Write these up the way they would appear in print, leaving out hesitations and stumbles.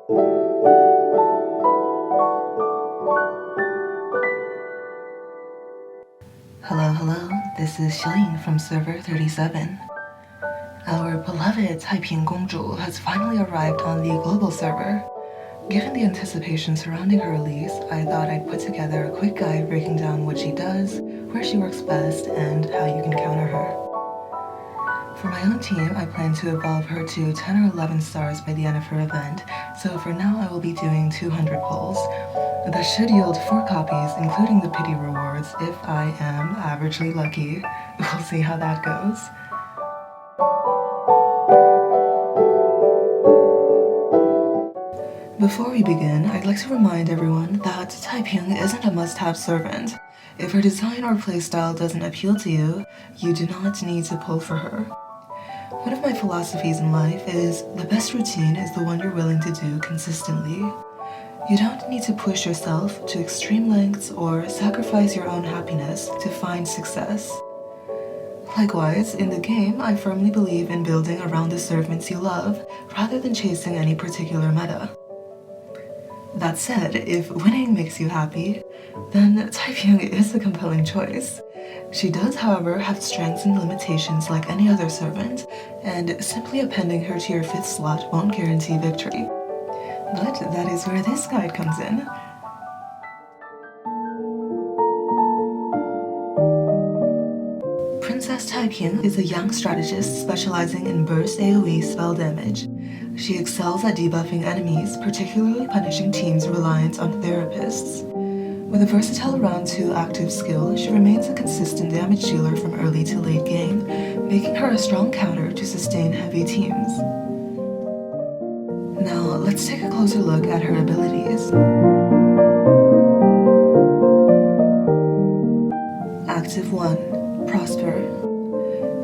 Hello, this is Xiaoying from server 37. Our beloved Taiping Gongzhu has finally arrived on the global server. Given the anticipation surrounding her release, I thought I'd put together a quick guide breaking down what she does, where she works best, and how you can counter her. For my own team, I plan to evolve her to 10 or 11 stars by the end of her event, so for now I will be doing 200 pulls. That should yield 4 copies, including the pity rewards, if I am averagely lucky. We'll see how that goes. Before we begin, I'd like to remind everyone that Taiping isn't a must-have servant. If her design or playstyle doesn't appeal to you, you do not need to pull for her. One of my philosophies in life is the best routine is the one you're willing to do consistently. You don't need to push yourself to extreme lengths or sacrifice your own happiness to find success. Likewise, in the game, I firmly believe in building around the servants you love rather than chasing any particular meta. That said, if winning makes you happy, then Taiping is a compelling choice. She does, however, have strengths and limitations like any other servant, and simply appending her to your 5th slot won't guarantee victory. But that is where this guide comes in. Princess Taiping is a young strategist specializing in burst AoE spell damage. She excels at debuffing enemies, particularly punishing teams reliant on therapists. With a versatile round 2 active skill, she remains a consistent damage dealer from early to late game, making her a strong counter to sustain heavy teams. Now, let's take a closer look at her abilities. Active 1. Prosper.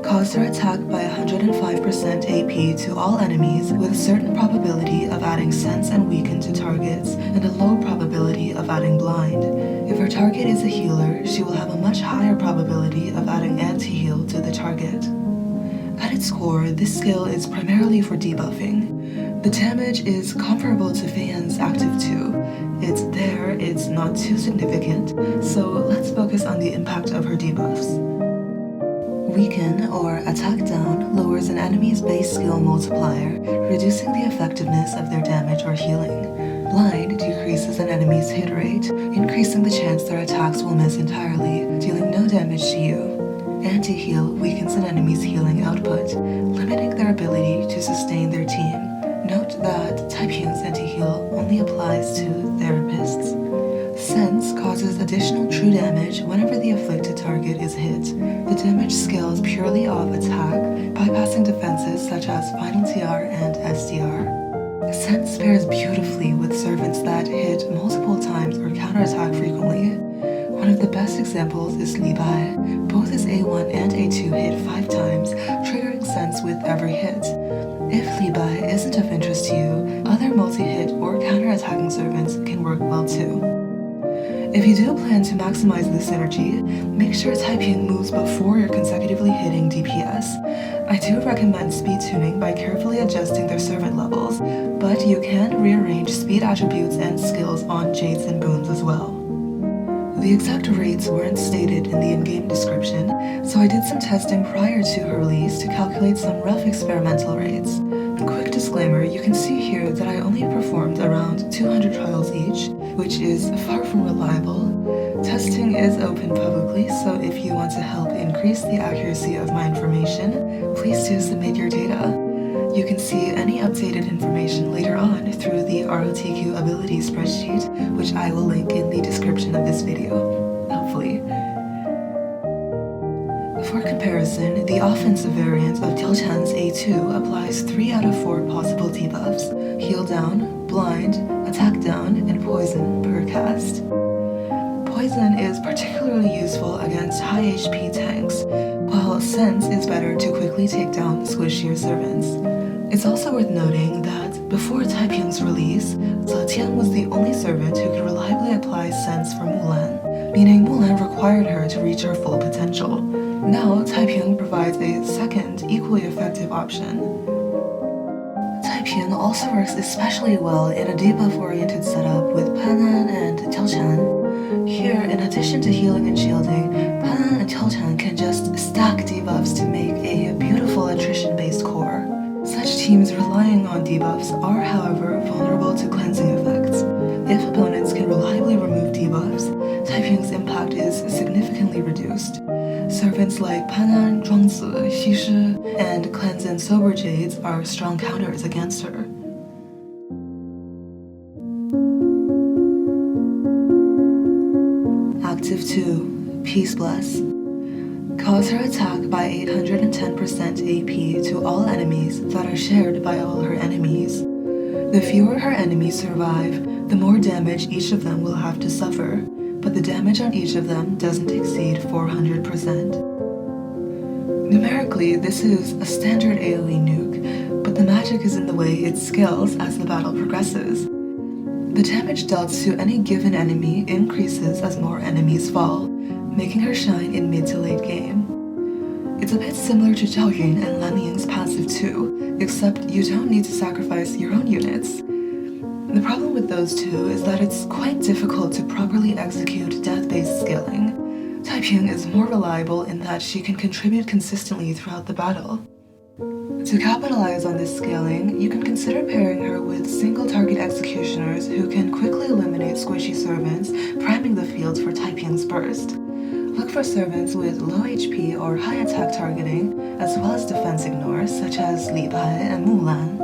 Cause her attack by 105% AP to all enemies with a certain probability of adding sense and weaken to targets, and a low probability of adding blind. If her target is a healer, she will have a much higher probability of adding anti-heal to the target. At its core, this skill is primarily for debuffing. The damage is comparable to Feiyan's Active 2. It's there, it's not too significant, so let's focus on the impact of her debuffs. Weaken, or Attack Down, lowers an enemy's base skill multiplier, reducing the effectiveness of their damage or healing. Blind decreases an enemy's hit rate, increasing the chance their attacks will miss entirely, dealing no damage to you. Anti-heal weakens an enemy's healing output, limiting their ability to sustain their team. Note that Taiping's anti-heal only applies to therapists. Sense causes additional true damage whenever the afflicted target is hit. The damage scales purely off attack, bypassing defenses such as Final TR and SDR. Sense pairs beautifully with servants that hit multiple times or counterattack frequently. One of the best examples is Li Bai. Both his A1 and A2 hit 5 times, triggering Sense with every hit. If Li Bai isn't of interest to you, other multi-hit or counter-attacking servants can work well too. If you do plan to maximize this synergy, make sure Taiping moves before you're consecutively hitting DPS. I do recommend speed tuning by carefully adjusting their servant levels, but you can rearrange speed attributes and skills on Jades and Boons as well. The exact rates weren't stated in the in-game description, so I did some testing prior to her release to calculate some rough experimental rates. Quick disclaimer, you can see here that I only performed around 200 trials each, which is far from reliable. Testing is open publicly, so if you want to help increase the accuracy of my information, please do submit your data. You can see any updated information later on through the ROTQ ability spreadsheet, which I will link in the description of this video, hopefully. For comparison, the offensive variant of Diao Chan's A2 applies 3 out of 4 possible debuffs: Heal Down, Blind, Attack Down, and Poison per cast. Poison is particularly useful against high HP tanks, while Sense is better to quickly take down squishier servants. It's also worth noting that before Taiping's release, Zetian was the only servant who could reliably apply Sense for Mulan, meaning Mulan required her to reach her full potential. Now, Taiping provides a second, equally effective option. Taiping also works especially well in a debuff-oriented setup with Panan and Tiaochan. Here, in addition to healing and shielding, Panan and Tiaochan can just stack debuffs to make a beautiful attrition-based core. Such teams relying on debuffs are, however, vulnerable to cleansing effects. If opponents can reliably remove debuffs, Taiping's impact is significantly reduced. Servants like Panan, Zhuangzi, Xishi, and Cleanse and Sober Jades are strong counters against her. Active 2. Peace Bless. Cause her attack by 810% AP to all enemies that are shared by all her enemies. The fewer her enemies survive, the more damage each of them will have to suffer, but the damage on each of them doesn't exceed 400%. Numerically, this is a standard AoE nuke, but the magic is in the way it scales as the battle progresses. The damage dealt to any given enemy increases as more enemies fall, making her shine in mid to late game. It's a bit similar to Zhao Yun and Lan Ying's passive too, except you don't need to sacrifice your own units. The problem with those two is that it's quite difficult to properly execute death-based scaling. Taiping is more reliable in that she can contribute consistently throughout the battle. To capitalize on this scaling, you can consider pairing her with single-target executioners who can quickly eliminate squishy servants, priming the field for Taiping's burst. Look for servants with low HP or high attack targeting, as well as defense ignore, such as Li Bai and Mulan.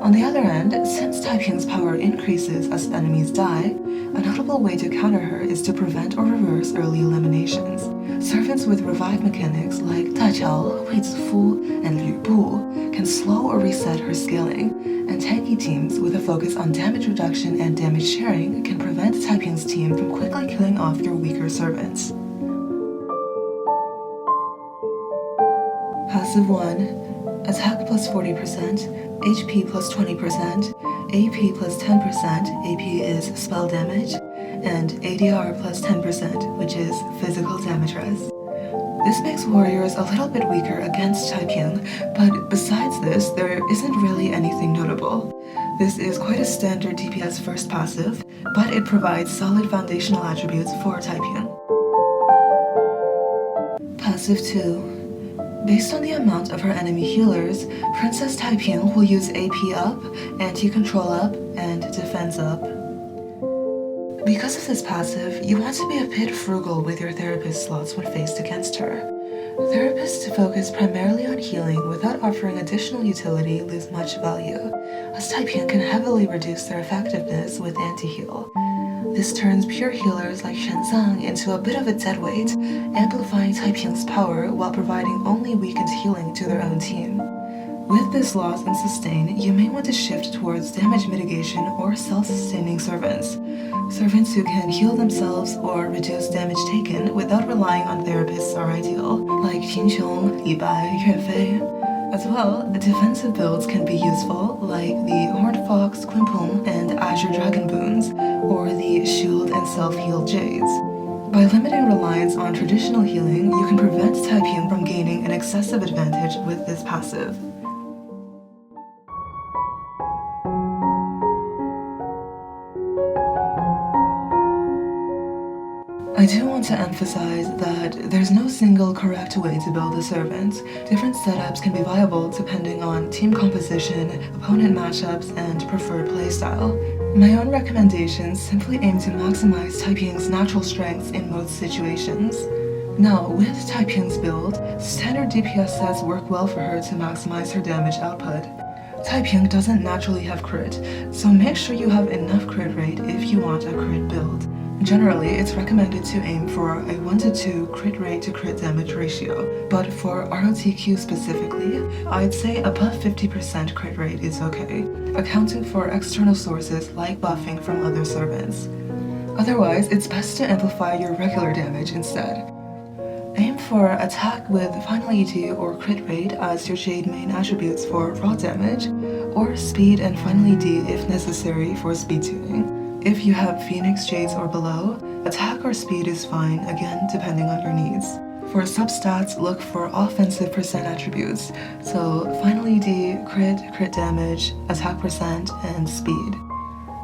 On the other hand, since Taiping's power increases as enemies die, a notable way to counter her is to prevent or reverse early eliminations. Servants with revive mechanics like Da Qiao, Wei Zifu, and Lü Bu can slow or reset her scaling, and tanky teams with a focus on damage reduction and damage sharing can prevent Taiping's team from quickly killing off your weaker servants. Passive 1. Attack plus 40%, HP plus 20%, AP plus 10%, AP is spell damage, and ADR plus 10%, which is physical damage res. This makes warriors a little bit weaker against Taiping, but besides this, there isn't really anything notable. This is quite a standard DPS first passive, but it provides solid foundational attributes for Taiping. Passive 2. Based on the amount of her enemy healers, Princess Taiping will use AP up, anti-control up, and defense up. Because of this passive, you want to be a bit frugal with your therapist slots when faced against her. Therapists focus primarily on healing without offering additional utility lose much value, as Taiping can heavily reduce their effectiveness with anti-heal. This turns pure healers like Shenzang into a bit of a deadweight, amplifying Taiping's power while providing only weakened healing to their own team. With this loss in sustain, you may want to shift towards damage mitigation or self-sustaining servants. Servants who can heal themselves or reduce damage taken without relying on therapists are ideal, like Qin Qiong, Li Bai, Yue Fei. As well, defensive builds can be useful, like the Horned Fox, Quimpung, and Azure Dragon Boons, or the Shield and Self-Heal Jades. By limiting reliance on traditional healing, you can prevent Taiping from gaining an excessive advantage with this passive. I do want to emphasize that there's no single correct way to build a servant. Different setups can be viable depending on team composition, opponent matchups, and preferred playstyle. My own recommendations simply aim to maximize Taiping's natural strengths in most situations. Now, with Taiping's build, standard DPS sets work well for her to maximize her damage output. Taiping doesn't naturally have crit, so make sure you have enough crit rate if you want a crit build. Generally, it's recommended to aim for a 1-to-2 crit rate to crit damage ratio, but for ROTQ specifically, I'd say above 50% crit rate is okay, accounting for external sources like buffing from other servants. Otherwise, it's best to amplify your regular damage instead. Aim for attack with final ED or crit rate as your Jade main attributes for raw damage, or speed and final ED if necessary for speed tuning. If you have Phoenix Jades or below, attack or speed is fine, again depending on your needs. For substats, look for offensive percent attributes, so final ED, crit damage, attack percent, and speed.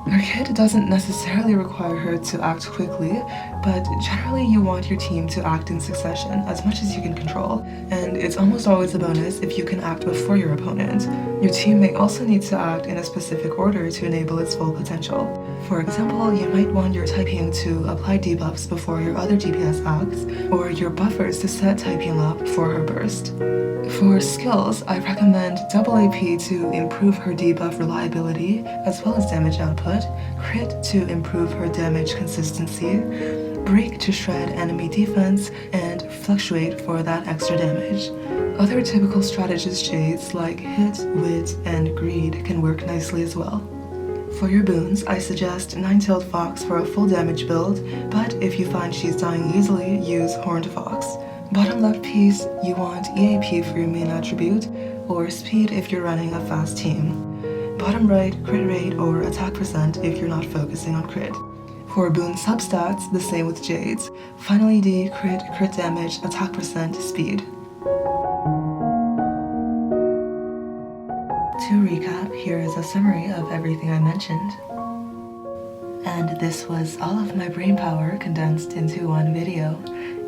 Her kit doesn't necessarily require her to act quickly, but generally you want your team to act in succession as much as you can control, and it's almost always a bonus if you can act before your opponent. Your team may also need to act in a specific order to enable its full potential. For example, you might want your Taiping to apply debuffs before your other DPS acts, or your buffers to set Taiping up for her burst. For skills, I recommend double AP to improve her debuff reliability as well as damage output, crit to improve her damage consistency, break to shred enemy defense, and fluctuate for that extra damage. Other typical strategist shades like hit, wit, and greed can work nicely as well. For your boons, I suggest Nine-Tailed Fox for a full damage build, but if you find she's dying easily, use Horned Fox. Bottom left piece, you want EAP for your main attribute, or speed if you're running a fast team. Bottom right, crit rate or attack percent if you're not focusing on crit. For boon substats, the same with Jades. Final ED, crit damage, attack percent, speed. To recap, here is a summary of everything I mentioned. And this was all of my brainpower condensed into one video.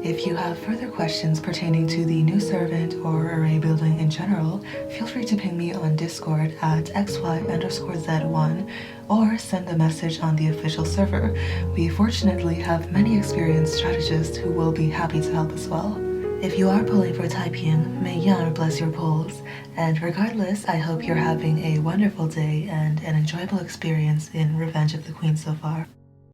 If you have further questions pertaining to the new servant or array building in general, feel free to ping me on Discord at xy_z1 or send a message on the official server. We fortunately have many experienced strategists who will be happy to help as well. If you are pulling for Taiping, may Yar bless your pulls. And regardless, I hope you're having a wonderful day and an enjoyable experience in Revenge of the Queen so far.